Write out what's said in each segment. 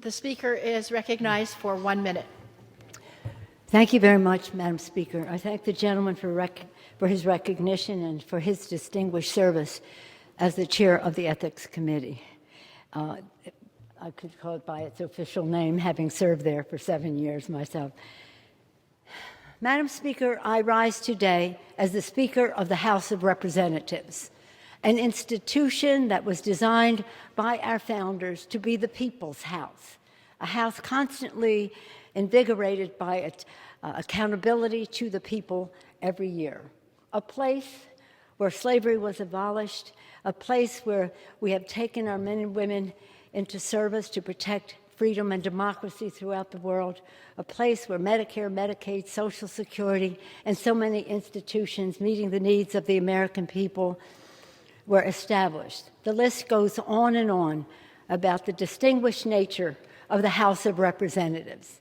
The Speaker is recognized for 1 minute. Thank you very much, Madam Speaker. I thank the gentleman for his recognition and for his distinguished service as the chair of the Ethics Committee. I could call it by its official name, having served there for 7 years myself. Madam Speaker, I rise today as the Speaker of the House of Representatives, an institution that was designed by our founders to be the people's house, a house constantly invigorated by accountability to the people every year, a place where slavery was abolished, a place where we have taken our men and women into service to protect freedom and democracy throughout the world, a place where Medicare, Medicaid, Social Security, and so many institutions meeting the needs of the American people were established. The list goes on and on about the distinguished nature of the House of Representatives.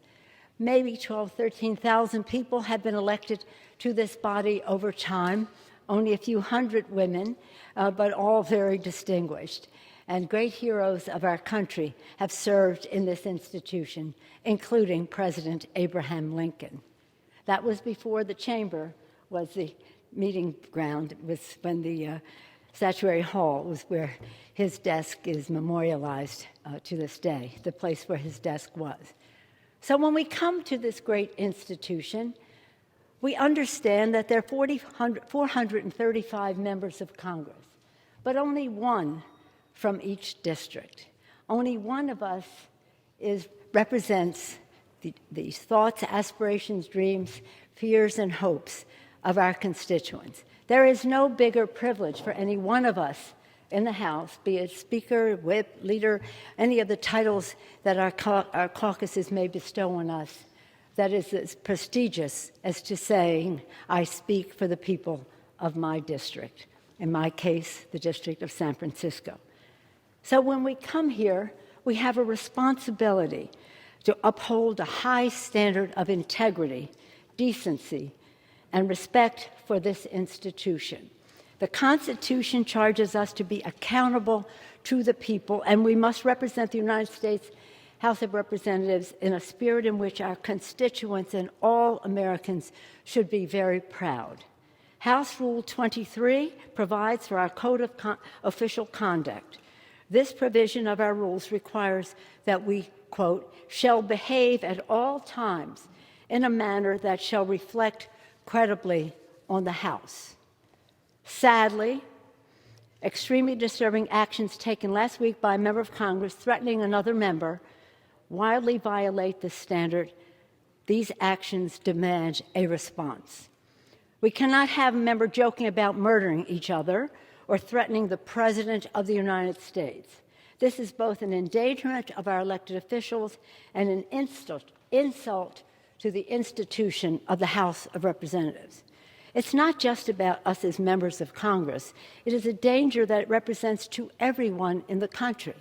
Maybe 12,000, 13,000 people have been elected to this body over time, only a few hundred women, but all very distinguished. And great heroes of our country have served in this institution, including President Abraham Lincoln. That was before the chamber was the meeting ground. It was when the Statuary Hall was where his desk is memorialized to this day, the place where his desk was. So when we come to this great institution, we understand that there are 435 members of Congress, but only one from each district. Only one of us represents these thoughts, aspirations, dreams, fears, and hopes of our constituents. There is no bigger privilege for any one of us in the House, be it Speaker, Whip, Leader, any of the titles that our caucuses may bestow on us, that is as prestigious as to saying, I speak for the people of my district, in my case, the District of San Francisco. So when we come here, we have a responsibility to uphold a high standard of integrity, decency, and respect for this institution. The Constitution charges us to be accountable to the people, and we must represent the United States House of Representatives in a spirit in which our constituents and all Americans should be very proud. House Rule 23 provides for our Code of Official Conduct. This provision of our rules requires that we, quote, shall behave at all times in a manner that shall reflect credibly on the House. Sadly, extremely disturbing actions taken last week by a member of Congress threatening another member wildly violate this standard. These actions demand a response. We cannot have a member joking about murdering each other or threatening the President of the United States. This is both an endangerment of our elected officials and an insult to the institution of the House of Representatives. It's not just about us as members of Congress. It is a danger that it represents to everyone in the country.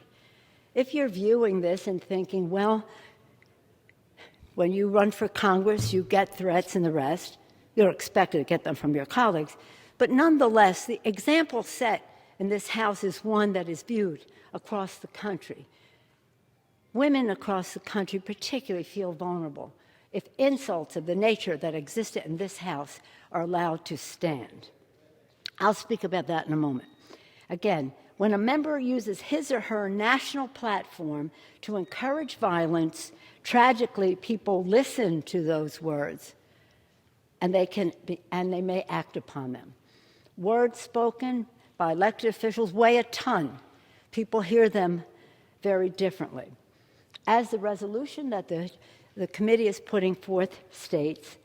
If you're viewing this and thinking, well, when you run for Congress, you get threats and the rest, you're expected to get them from your colleagues. But nonetheless, the example set in this House is one that is viewed across the country. Women across the country particularly feel vulnerable if insults of the nature that existed in this House are allowed to stand. I'll speak about that in a moment. Again, when a member uses his or her national platform to encourage violence, tragically, people listen to those words, and they may act upon them. Words spoken by elected officials weigh a ton. People hear them very differently. As the resolution that the committee is putting forth states,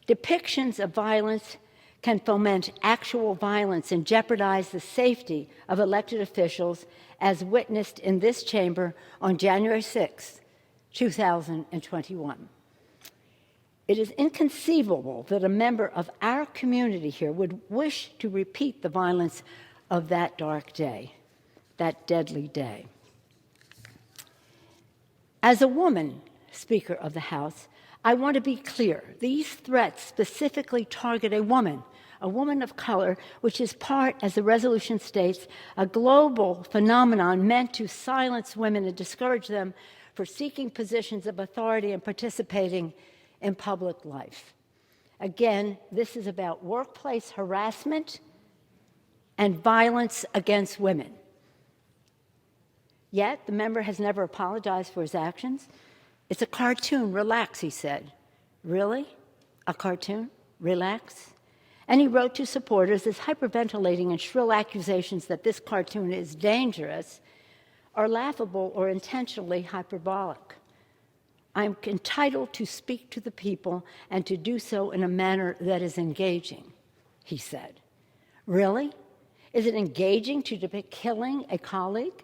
depictions of violence can foment actual violence and jeopardize the safety of elected officials, as witnessed in this chamber on January 6, 2021. It is inconceivable that a member of our community here would wish to repeat the violence of that dark day, that deadly day. As a woman, Speaker of the House, I want to be clear. These threats specifically target a woman of color, which is part, as the resolution states, a global phenomenon meant to silence women and discourage them for seeking positions of authority and participating in public life. Again, this is about workplace harassment and violence against women. Yet, the member has never apologized for his actions. It's a cartoon, relax, he said. Really? A cartoon? Relax? And he wrote to supporters, his hyperventilating and shrill accusations that this cartoon is dangerous are laughable or intentionally hyperbolic. I'm entitled to speak to the people and to do so in a manner that is engaging, he said. Really? Is it engaging to depict killing a colleague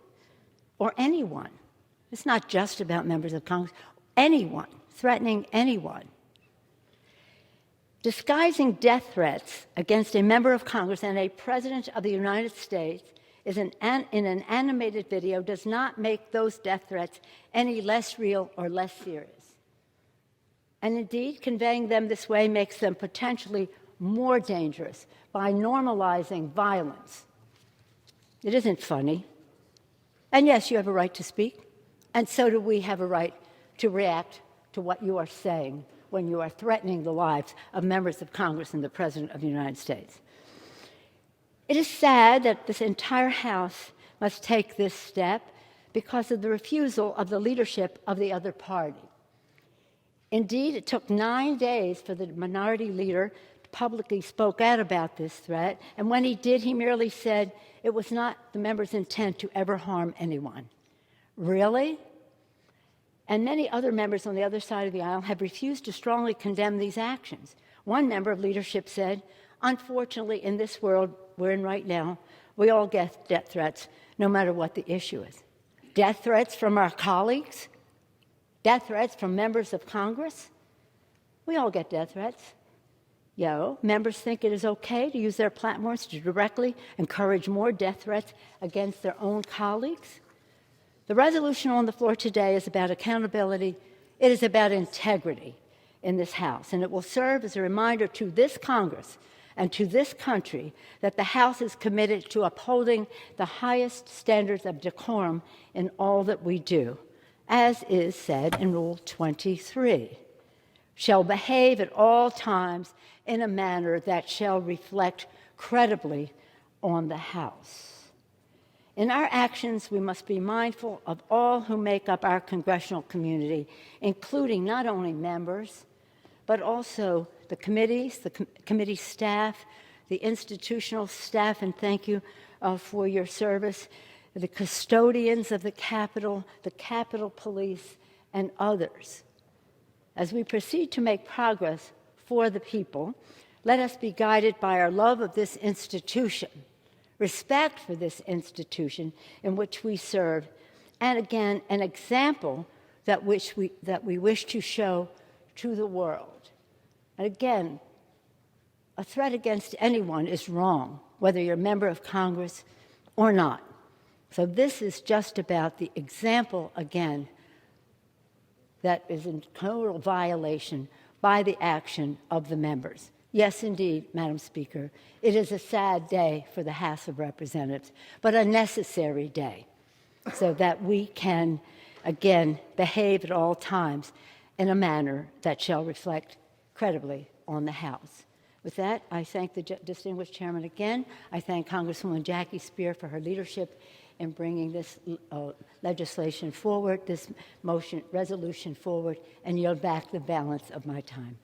or anyone? It's not just about members of Congress. Anyone, threatening anyone. Disguising death threats against a member of Congress and a president of the United States in an animated video does not make those death threats any less real or less serious. And indeed, conveying them this way makes them potentially more dangerous by normalizing violence. It isn't funny. And yes, you have a right to speak, and so do we have a right to react to what you are saying when you are threatening the lives of members of Congress and the President of the United States. It is sad that this entire House must take this step because of the refusal of the leadership of the other party. Indeed, it took 9 days for the minority leader to publicly spoke out about this threat, and when he did, he merely said it was not the member's intent to ever harm anyone. Really? And many other members on the other side of the aisle have refused to strongly condemn these actions. One member of leadership said, unfortunately, in this world we're in right now, we all get death threats, no matter what the issue is. Death threats from our colleagues? Death threats from members of Congress? We all get death threats. Members think it is okay to use their platforms to directly encourage more death threats against their own colleagues? The resolution on the floor today is about accountability. It is about integrity in this House, and it will serve as a reminder to this Congress and to this country that the House is committed to upholding the highest standards of decorum in all that we do, as is said in Rule 23, shall behave at all times in a manner that shall reflect credibly on the House. In our actions, we must be mindful of all who make up our congressional community, including not only members, but also the committees, the committee staff, the institutional staff, and thank you for your service, the custodians of the Capitol Police, and others. As we proceed to make progress for the people, let us be guided by our love of this institution, respect for this institution in which we serve, and again, an example that we wish to show to the world. And again, a threat against anyone is wrong, whether you're a member of Congress or not. So this is just about the example, again, that is in total violation by the action of the members. Yes, indeed, Madam Speaker, it is a sad day for the House of Representatives, but a necessary day so that we can, again, behave at all times in a manner that shall reflect credibly on the House. With that, I thank the distinguished chairman again. I thank Congresswoman Jackie Spear for her leadership in bringing this legislation forward, this resolution forward, and yield back the balance of my time.